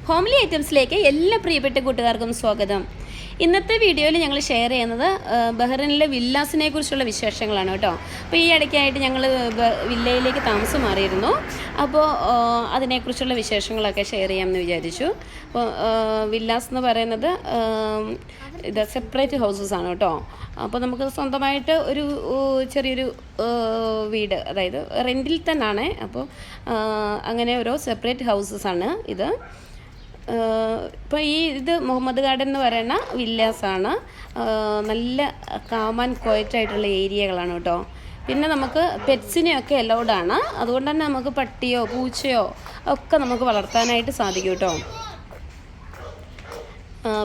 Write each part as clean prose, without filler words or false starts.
Homely ഐറ്റംസിലേക്ക് എല്ലാ പ്രിയപ്പെട്ട കൂട്ടുകാർക്കും സ്വാഗതം. ഇന്നത്തെ വീഡിയോയിൽ ഞങ്ങൾ ഷെയർ ചെയ്യുന്നത് ബഹ്റൈനിലെ വില്ലാസിനെ കുറിച്ചുള്ള വിശേഷങ്ങളാണ് കേട്ടോ. അപ്പോൾ ഈ ഇടയ്ക്കായിട്ട് ഞങ്ങൾ വില്ലയിലേക്ക് താമസം മാറിയിരുന്നു. അപ്പോൾ അതിനെക്കുറിച്ചുള്ള വിശേഷങ്ങളൊക്കെ ഷെയർ ചെയ്യാമെന്ന് വിചാരിച്ചു. അപ്പോൾ വില്ലാസ് എന്ന് പറയുന്നത് ഇത് സെപ്പറേറ്റ് ഹൗസസ് ആണ് കേട്ടോ. അപ്പോൾ നമുക്ക് സ്വന്തമായിട്ട് ഒരു ചെറിയൊരു വീട്, അതായത് റെൻറ്റിൽ തന്നെയാണ്. അപ്പോൾ അങ്ങനെ ഓരോ സെപ്പറേറ്റ് ഹൗസസ് ആണ് ഇത്. ഇപ്പോൾ ഇത് മുഹമ്മദ് ഗാർഡൻ എന്ന് പറയുന്ന വില്ലാസാണ്. നല്ല കാം ആൻഡ് ക്വയറ്റായിട്ടുള്ള ഏരിയകളാണ് കേട്ടോ. പിന്നെ നമുക്ക് പെറ്റ്സിനെയൊക്കെ അലൗഡാണ്. അതുകൊണ്ട് തന്നെ നമുക്ക് പട്ടിയോ പൂച്ചയോ ഒക്കെ നമുക്ക് വളർത്താനായിട്ട് സാധിക്കും കേട്ടോ.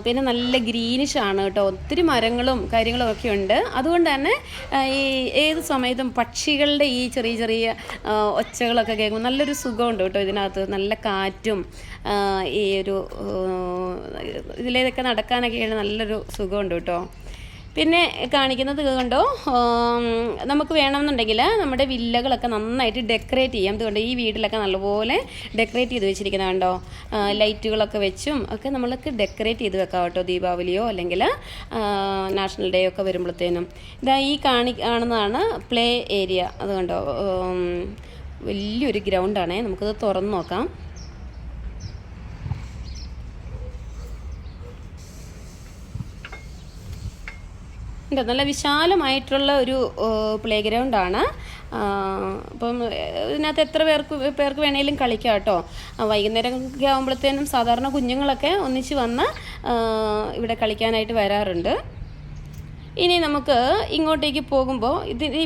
പിന്നെ നല്ല ഗ്രീനിഷ് ആണ് കേട്ടോ. ഒത്തിരി മരങ്ങളും കാര്യങ്ങളും ഒക്കെ ഉണ്ട്. അതുകൊണ്ട് തന്നെ ഈ ഏത് സമയത്തും പക്ഷികളുടെ ഈ ചെറിയ ചെറിയ ഒച്ചകളൊക്കെ കേൾക്കുമ്പോൾ നല്ലൊരു സുഖമുണ്ട് കേട്ടോ. ഇതിനകത്ത് നല്ല കാറ്റും ഈ ഒരു ഇതിലേതൊക്കെ നടക്കാനൊക്കെയാണ് നല്ലൊരു സുഖമുണ്ട് കേട്ടോ. പിന്നെ കാണിക്കുന്നത് കണ്ടോ, നമുക്ക് വേണമെന്നുണ്ടെങ്കിൽ നമ്മുടെ വില്ലകളൊക്കെ നന്നായിട്ട് ഡെക്കറേറ്റ് ചെയ്യാം. അതുകൊണ്ട് ഈ വീട്ടിലൊക്കെ നല്ലപോലെ ഡെക്കറേറ്റ് ചെയ്ത് വെച്ചിരിക്കുന്നത് കണ്ടോ, ലൈറ്റുകളൊക്കെ വെച്ചും ഒക്കെ നമ്മൾക്ക് ഡെക്കറേറ്റ് ചെയ്ത് വെക്കാം കേട്ടോ. ദീപാവലിയോ അല്ലെങ്കിൽ നാഷണൽ ഡേ ഒക്കെ വരുമ്പോഴത്തേനും. ഇതാ ഈ കാണുന്നതാണ് പ്ലേ ഏരിയ. അതുകൊണ്ടോ വലിയൊരു ഗ്രൗണ്ടാണേ. നമുക്കത് തുറന്ന് നോക്കാം. നല്ല വിശാലമായിട്ടുള്ള ഒരു പ്ലേ ഗ്രൗണ്ടാണ്. അപ്പം ഇതിനകത്ത് എത്ര പേർക്ക് വേണേലും കളിക്കാം കേട്ടോ. വൈകുന്നേരമൊക്കെ ആകുമ്പോഴത്തേനും സാധാരണ കുഞ്ഞുങ്ങളൊക്കെ ഒന്നിച്ച് വന്ന് ഇവിടെ കളിക്കാനായിട്ട് വരാറുണ്ട്. ഇനി നമുക്ക് ഇങ്ങോട്ടേക്ക് പോകുമ്പോൾ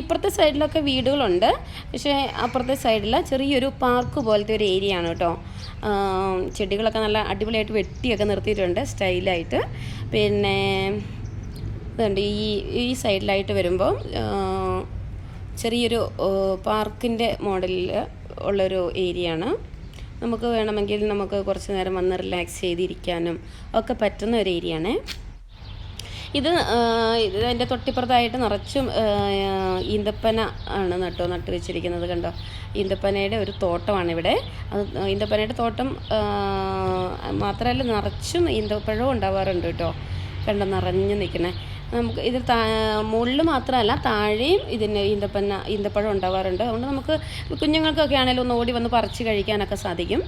ഇപ്പുറത്തെ സൈഡിലൊക്കെ വീടുകളുണ്ട്. പക്ഷേ അപ്പുറത്തെ സൈഡിൽ ചെറിയൊരു പാർക്ക് പോലത്തെ ഒരു ഏരിയ ആണ് കേട്ടോ. ചെടികളൊക്കെ നല്ല അടിപൊളിയായിട്ട് വെട്ടിയൊക്കെ നിർത്തിയിട്ടുണ്ട് സ്റ്റൈലായിട്ട്. പിന്നെ ഇതുണ്ട് ഈ സൈഡിലായിട്ട് വരുമ്പോൾ ചെറിയൊരു പാർക്കിൻ്റെ മോഡലിൽ ഉള്ളൊരു ഏരിയ ആണ്. നമുക്ക് വേണമെങ്കിൽ നമുക്ക് കുറച്ച് നേരം വന്ന് റിലാക്സ് ചെയ്തിരിക്കാനും ഒക്കെ പറ്റുന്ന ഒരു ഏരിയ ആണ് ഇത്. അതിൻ്റെ തൊട്ടിപ്പുറത്തായിട്ട് നിറച്ചും ഈന്തപ്പന ആണ് നട്ട് വെച്ചിരിക്കുന്നത് കണ്ടോ. ഈന്തപ്പനയുടെ ഒരു തോട്ടമാണ് ഇവിടെ. അത് ഈന്തപ്പനയുടെ തോട്ടം മാത്രമല്ല, നിറച്ചും ഈന്തപ്പഴവും ഉണ്ടാവാറുണ്ട് കേട്ടോ. കണ്ടോ, നിറഞ്ഞു നിൽക്കണേ. നമുക്ക് ഇത് മുകളിൽ മാത്രമല്ല താഴെയും ഇതിന് ഈന്തപ്പഴം ഉണ്ടാവാറുണ്ട്. അതുകൊണ്ട് നമുക്ക് കുഞ്ഞുങ്ങൾക്കൊക്കെ ആണെങ്കിലും ഒന്ന് ഓടി വന്ന് പറിച്ച് കഴിക്കാനൊക്കെ സാധിക്കും.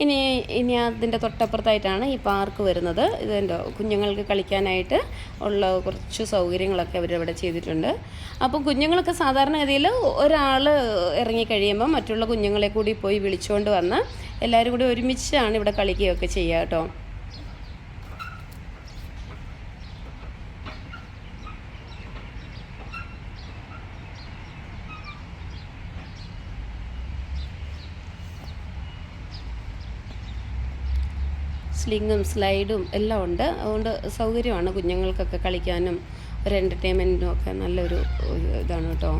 ഇനി അതിൻ്റെ തൊട്ടപ്പുറത്തായിട്ടാണ് ഈ പാർക്ക് വരുന്നത്. ഇതെന്തോ കുഞ്ഞുങ്ങൾക്ക് കളിക്കാനായിട്ട് ഉള്ള കുറച്ച് സൗകര്യങ്ങളൊക്കെ അവരിവിടെ ചെയ്തിട്ടുണ്ട്. അപ്പം കുഞ്ഞുങ്ങളൊക്കെ സാധാരണഗതിയിൽ ഒരാൾ ഇറങ്ങിക്കഴിയുമ്പോൾ മറ്റുള്ള കുഞ്ഞുങ്ങളെ കൂടി പോയി വിളിച്ചുകൊണ്ട് വന്ന് എല്ലാവരും കൂടി ഒരുമിച്ചാണ് ഇവിടെ കളിക്കുകയൊക്കെ ചെയ്യുക കേട്ടോ. സ്ലിങ്ങും സ്ലൈഡും എല്ലാം ഉണ്ട്. അതുകൊണ്ട് സൗകര്യമാണ് കുഞ്ഞുങ്ങൾക്കൊക്കെ കളിക്കാനും ഒരു എൻ്റർടൈൻമെൻറ്റിനും ഒക്കെ നല്ലൊരു ഇതാണ് കേട്ടോ.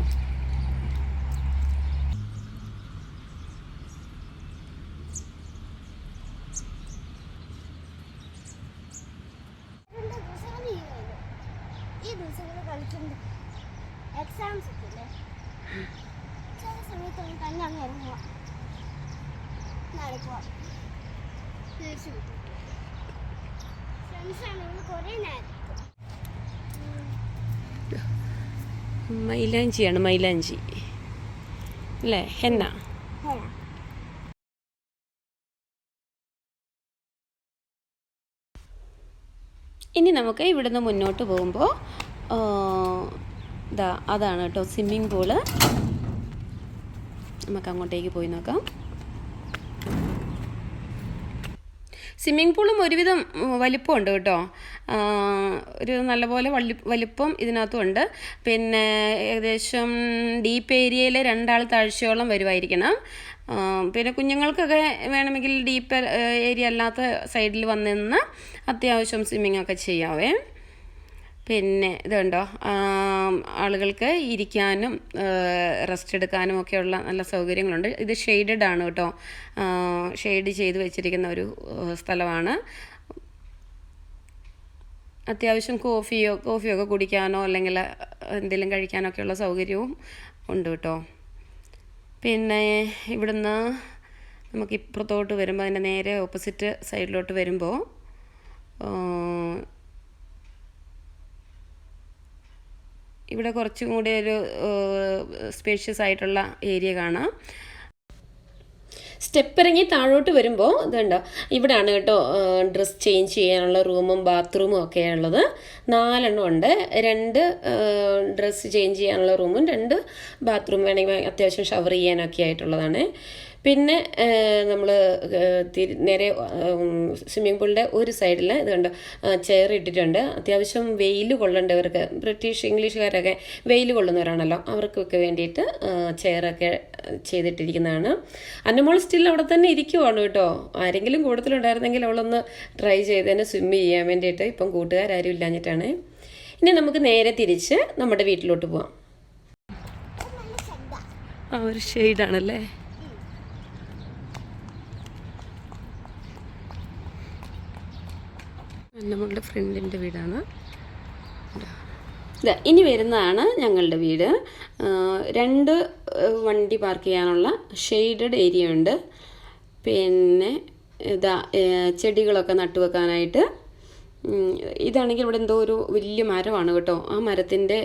മൈലാഞ്ചിയാണ്, മൈലാഞ്ചി അല്ലേ, ഹെന്ന. ഇനി നമുക്ക് ഇവിടുന്ന് മുന്നോട്ട് പോകുമ്പോൾ അതാണ് കേട്ടോ സ്വിമ്മിംഗ് പൂള്. നമുക്ക് അങ്ങോട്ടേക്ക് പോയി നോക്കാം. സ്വിമ്മിംഗ് പൂളും ഒരുവിധം വലിപ്പമുണ്ട് കേട്ടോ. ഒരു നല്ലപോലെ വലിപ്പം ഇതിനകത്തും ഉണ്ട്. പിന്നെ ഏകദേശം ഡീപ്പ് ഏരിയയിൽ 2 ആൾ താഴ്ചയോളം വരുമായിരിക്കണം. പിന്നെ കുഞ്ഞുങ്ങൾക്കൊക്കെ വേണമെങ്കിൽ ഡീപ്പ് ഏരിയ അല്ലാത്ത സൈഡിൽ വന്ന് നിന്ന് അത്യാവശ്യം സ്വിമ്മിങ് ഒക്കെ ചെയ്യാവേ. പിന്നെ ഇതുണ്ടോ, ആളുകൾക്ക് ഇരിക്കാനും റെസ്റ്റ് എടുക്കാനും ഒക്കെയുള്ള നല്ല സൗകര്യങ്ങളുണ്ട്. ഇത് ഷെയ്ഡഡ് ആണ് കേട്ടോ. ഷെയ്ഡ് ചെയ്ത് വെച്ചിരിക്കുന്ന ഒരു സ്ഥലമാണ്. അത്യാവശ്യം കോഫിയൊക്കെ കുടിക്കാനോ അല്ലെങ്കിൽ എന്തെങ്കിലും കഴിക്കാനൊക്കെയുള്ള സൗകര്യവും ഉണ്ട് കേട്ടോ. പിന്നെ ഇവിടുന്ന് നമുക്ക് ഇപ്പുറത്തോട്ട് വരുമ്പോൾ അതിൻ്റെ നേരെ ഓപ്പോസിറ്റ് സൈഡിലോട്ട് വരുമ്പോൾ ഇവിടെ കുറച്ചും കൂടി ഒരു സ്പേഷ്യസ് ആയിട്ടുള്ള ഏരിയ കാണാം. സ്റ്റെപ്പ് ഇറങ്ങി താഴോട്ട് വരുമ്പോൾ ഇതുണ്ടോ, ഇവിടെയാണ് കേട്ടോ ഡ്രസ്സ് ചേഞ്ച് ചെയ്യാനുള്ള റൂമും ബാത്റൂമും ഒക്കെ ഉള്ളത്. 4 എണ്ണം ഉണ്ട്. 2 ഡ്രസ്സ് ചേഞ്ച് ചെയ്യാനുള്ള റൂമും 2 ബാത്റൂം വേണമെങ്കിൽ അത്യാവശ്യം ഷവർ ചെയ്യാനൊക്കെ ആയിട്ടുള്ളതാണ്. പിന്നെ നമ്മൾ നേരെ സ്വിമ്മിംഗ് പൂളിൻ്റെ ഒരു സൈഡിൽ ഇതുണ്ട് ചെയർ ഇട്ടിട്ടുണ്ട്. അത്യാവശ്യം വെയിൽ കൊള്ളേണ്ടവർക്ക്, ഇംഗ്ലീഷുകാരൊക്കെ വെയിൽ കൊള്ളുന്നവരാണല്ലോ, അവർക്കൊക്കെ വേണ്ടിയിട്ട് ചെയറൊക്കെ ചെയ്തിട്ടിരിക്കുന്നതാണ്. അന്നമോൾ സ്റ്റിൽ അവിടെ തന്നെ ഇരിക്കുവാണ് കേട്ടോ. ആരെങ്കിലും കൂടുതലുണ്ടായിരുന്നെങ്കിൽ അവളൊന്ന് ട്രൈ ചെയ്തതിന് സ്വിമ്മ് ചെയ്യാൻ വേണ്ടിയിട്ട്. ഇപ്പം കൂട്ടുകാരും ഇല്ലാഞ്ഞിട്ടാണ്. ഇനി നമുക്ക് നേരെ തിരിച്ച് നമ്മുടെ വീട്ടിലോട്ട് പോവാം. ആ ഒരു ഷെയ്ഡാണല്ലേ. നമ്മളുടെ ഫ്രണ്ടിൻ്റെ വീടാണ്. ഇനി വരുന്നതാണ് ഞങ്ങളുടെ വീട്. 2 വണ്ടി പാർക്ക് ചെയ്യാനുള്ള ഷെയ്ഡഡ് ഏരിയ ഉണ്ട്. പിന്നെ ചെടികളൊക്കെ നട്ടുവെക്കാനായിട്ട്. ഇതാണെങ്കിൽ ഇവിടെ എന്തോ ഒരു വലിയ മരമാണ് കേട്ടോ. ആ മരത്തിൻ്റെ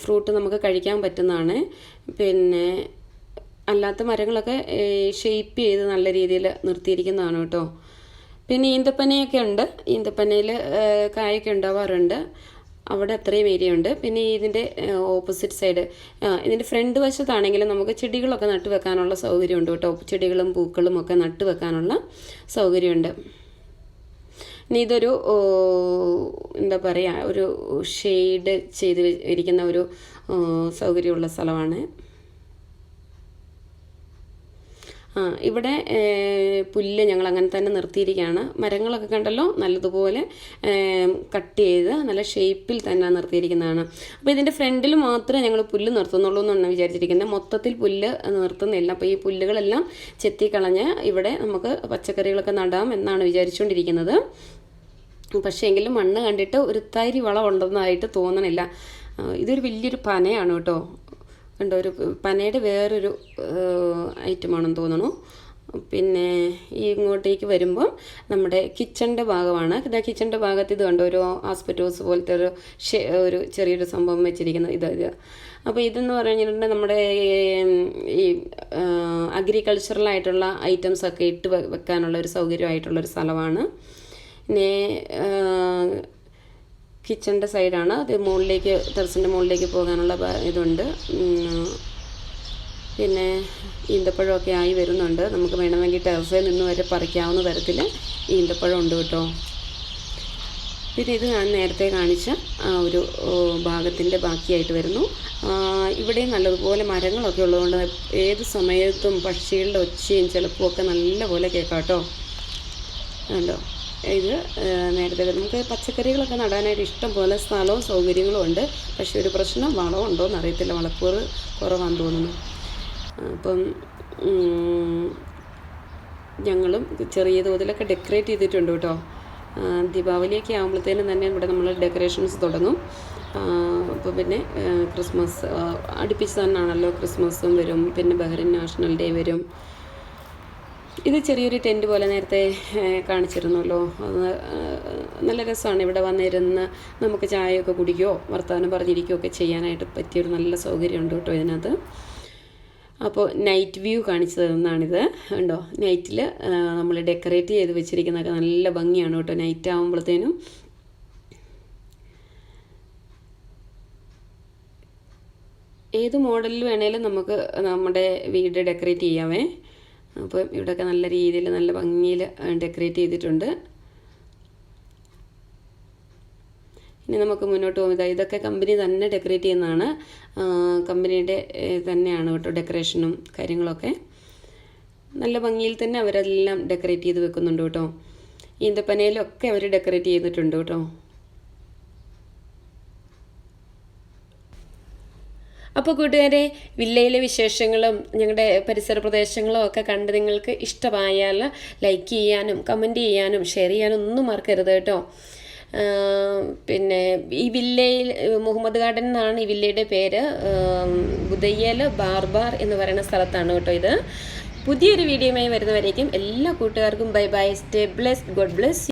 ഫ്രൂട്ട് നമുക്ക് കഴിക്കാൻ പറ്റുന്നതാണ്. പിന്നെ അല്ലാത്ത മരങ്ങളൊക്കെ ഷേപ്പ് ചെയ്ത് നല്ല രീതിയിൽ നിർത്തിയിരിക്കുന്നതാണ് കേട്ടോ. പിന്നെ ഈന്തപ്പനയൊക്കെ ഉണ്ട്. ഈന്തപ്പനയിൽ കായൊക്കെ ഉണ്ടാവാറുണ്ട്. അവിടെ അത്രയും ഏരിയ ഉണ്ട്. പിന്നെ ഇതിൻ്റെ ഓപ്പോസിറ്റ് സൈഡ്, ഇതിൻ്റെ ഫ്രണ്ട് വശത്താണെങ്കിലും നമുക്ക് ചെടികളൊക്കെ നട്ടു വെക്കാനുള്ള സൗകര്യമുണ്ട് കേട്ടോ. ചെടികളും പൂക്കളും ഒക്കെ നട്ടു വെക്കാനുള്ള സൗകര്യമുണ്ട്. ഇനി ഇതൊരു എന്താ പറയുക, ഒരു ഷെയ്ഡ് ചെയ്ത് ഇരിക്കുന്ന ഒരു സൗകര്യമുള്ള സ്ഥലമാണ്. ഇവിടെ പുല്ല് ഞങ്ങൾ അങ്ങനെ തന്നെ നിർത്തിയിരിക്കുകയാണ്. മരങ്ങളൊക്കെ കണ്ടല്ലോ, നല്ലതുപോലെ കട്ട് ചെയ്ത് നല്ല ഷേപ്പിൽ തന്നെ നിർത്തിയിരിക്കുന്നതാണ്. അപ്പോൾ ഇതിൻ്റെ ഫ്രണ്ടിൽ മാത്രമേ ഞങ്ങൾ പുല്ല് നിർത്തുന്നുള്ളൂ എന്നാണ് വിചാരിച്ചിരിക്കുന്നത്. മൊത്തത്തിൽ പുല്ല് നിർത്തുന്നില്ല. അപ്പോൾ ഈ പുല്ലുകളെല്ലാം ചെത്തിക്കളഞ്ഞ് ഇവിടെ നമുക്ക് പച്ചക്കറികളൊക്കെ നടാം എന്നാണ് വിചാരിച്ചുകൊണ്ടിരിക്കുന്നത്. പക്ഷേ എങ്കിലും മണ്ണ് കണ്ടിട്ട് ഒരു തരി വളം ഉണ്ടെന്നായിട്ട് തോന്നണില്ല. ഇതൊരു വലിയൊരു പനയാണ് കേട്ടോ. കണ്ടോ, ഒരു പനയുടെ വേറൊരു ഐറ്റമാണെന്ന് തോന്നുന്നു. പിന്നെ ഈ ഇങ്ങോട്ടേക്ക് വരുമ്പം നമ്മുടെ കിച്ചണിൻ്റെ ഭാഗമാണ്. കിച്ചണിൻ്റെ ഭാഗത്ത് ഇത് കണ്ടോ, ഒരു ആസ്പെറ്റോസ് പോലത്തെ ഒരു ചെറിയൊരു സംഭവം വെച്ചിരിക്കുന്നത് ഇത്. അപ്പോൾ ഇതെന്ന് പറഞ്ഞിട്ടുണ്ടെങ്കിൽ നമ്മുടെ ഈ അഗ്രികൾച്ചറലായിട്ടുള്ള ഐറ്റംസൊക്കെ ഇട്ട് വെക്കാനുള്ള ഒരു സൗകര്യമായിട്ടുള്ളൊരു സ്ഥലമാണ്. പിന്നെ കിച്ചണിൻ്റെ സൈഡാണ്. അത് മുകളിലേക്ക്, ടെറസിൻ്റെ മുകളിലേക്ക് പോകാനുള്ള ഇതുണ്ട്. പിന്നെ ഈന്തപ്പഴമൊക്കെ ആയി വരുന്നുണ്ട്. നമുക്ക് വേണമെങ്കിൽ ടെറസിൽ നിന്ന് വരെ പറിക്കാവുന്ന തരത്തിൽ ഈന്തപ്പഴം ഉണ്ട് കേട്ടോ. പിന്നെ ഇത് ഞാൻ നേരത്തെ കാണിച്ച ഒരു ഭാഗത്തിൻ്റെ ബാക്കിയായിട്ട് വരുന്നു. ഇവിടെ നല്ലതുപോലെ മരങ്ങളൊക്കെ ഉള്ളതുകൊണ്ട് ഏത് സമയത്തും പക്ഷികളുടെ ഒച്ചയും ചിലപ്പോൾ നല്ലപോലെ കേൾക്കാം കേട്ടോ. കണ്ടോ, ഇത് നേരത്തെ നമുക്ക് പച്ചക്കറികളൊക്കെ നടാനായിട്ട് ഇഷ്ടം പോലെ സ്ഥലവും സൗകര്യങ്ങളും ഉണ്ട്. പക്ഷേ ഒരു പ്രശ്നം, വളമുണ്ടോ എന്നറിയത്തില്ല. വളക്കൂറ് കുറവാണെന്ന് തോന്നുന്നു. അപ്പം ഞങ്ങളും ചെറിയ തോതിലൊക്കെ ഡെക്കറേറ്റ് ചെയ്തിട്ടുണ്ട് കേട്ടോ. ദീപാവലിയൊക്കെ ആകുമ്പോഴത്തേനും തന്നെ ഇവിടെ നമ്മൾ ഡെക്കറേഷൻസ് തുടങ്ങും. അപ്പോൾ പിന്നെ ക്രിസ്മസ് അടുപ്പിച്ച് തന്നെയാണല്ലോ. ക്രിസ്മസും വരും, പിന്നെ ബഹ്റിൻ നാഷണൽ ഡേ വരും. ഇത് ചെറിയൊരു ടെൻറ്റ് പോലെ നേരത്തെ കാണിച്ചിരുന്നല്ലോ. അത് നല്ല രസമാണ്. ഇവിടെ വന്നിരുന്ന് നമുക്ക് ചായയൊക്കെ കുടിക്കുകയോ വർത്തമാനം പറഞ്ഞിരിക്കുകയോ ഒക്കെ ചെയ്യാനായിട്ട് പറ്റിയൊരു നല്ല സൗകര്യമുണ്ട് കേട്ടോ ഇതിനകത്ത്. അപ്പോൾ നൈറ്റ് വ്യൂ കാണിച്ചു തരുന്നതാണിത്. ഉണ്ടോ, നൈറ്റിൽ നമ്മൾ ഡെക്കറേറ്റ് ചെയ്ത് വെച്ചിരിക്കുന്നതൊക്കെ നല്ല ഭംഗിയാണ് കേട്ടോ നൈറ്റ് ആകുമ്പോഴത്തേനും. ഏത് മോഡലിൽ വേണേലും നമുക്ക് നമ്മുടെ വീട് ഡെക്കറേറ്റ് ചെയ്യാവേ. അപ്പോൾ ഇവിടെയൊക്കെ നല്ല രീതിയിൽ നല്ല ഭംഗിയിൽ ഡെക്കറേറ്റ് ചെയ്തിട്ടുണ്ട്. ഇനി നമുക്ക് മുന്നോട്ട് പോകുമ്പോൾ ഇതൊക്കെ കമ്പനി തന്നെ ഡെക്കറേറ്റ് ചെയ്യുന്നതാണ്. കമ്പനിയുടെ തന്നെയാണ് കേട്ടോ ഡെക്കറേഷനും കാര്യങ്ങളൊക്കെ. നല്ല ഭംഗിയിൽ തന്നെ അവരെല്ലാം ഡെക്കറേറ്റ് ചെയ്ത് വെക്കുന്നുണ്ട് കേട്ടോ. ഈന്തപ്പനയിലൊക്കെ അവർ ഡെക്കറേറ്റ് ചെയ്തിട്ടുണ്ട് കേട്ടോ. അപ്പോൾ കൂട്ടുകാരെ, വില്ലയിലെ വിശേഷങ്ങളും ഞങ്ങളുടെ പരിസര പ്രദേശങ്ങളും ഒക്കെ കണ്ട് നിങ്ങൾക്ക് ഇഷ്ടമായാൽ ലൈക്ക് ചെയ്യാനും കമൻറ്റ് ചെയ്യാനും ഷെയർ ചെയ്യാനും ഒന്നും മറക്കരുത് കേട്ടോ. പിന്നെ ഈ വില്ലയിൽ മുഹമ്മദ് ഗാർഡൻ എന്നാണ് ഈ വില്ലയുടെ പേര്. ബുദയ്യൽ ബാർബാർ എന്ന് പറയുന്ന സ്ഥലത്താണ് കേട്ടോ ഇത്. പുതിയൊരു വീഡിയോയുമായി വരുന്നവരേക്കും എല്ലാ കൂട്ടുകാർക്കും bye bye, stay blessed, God bless.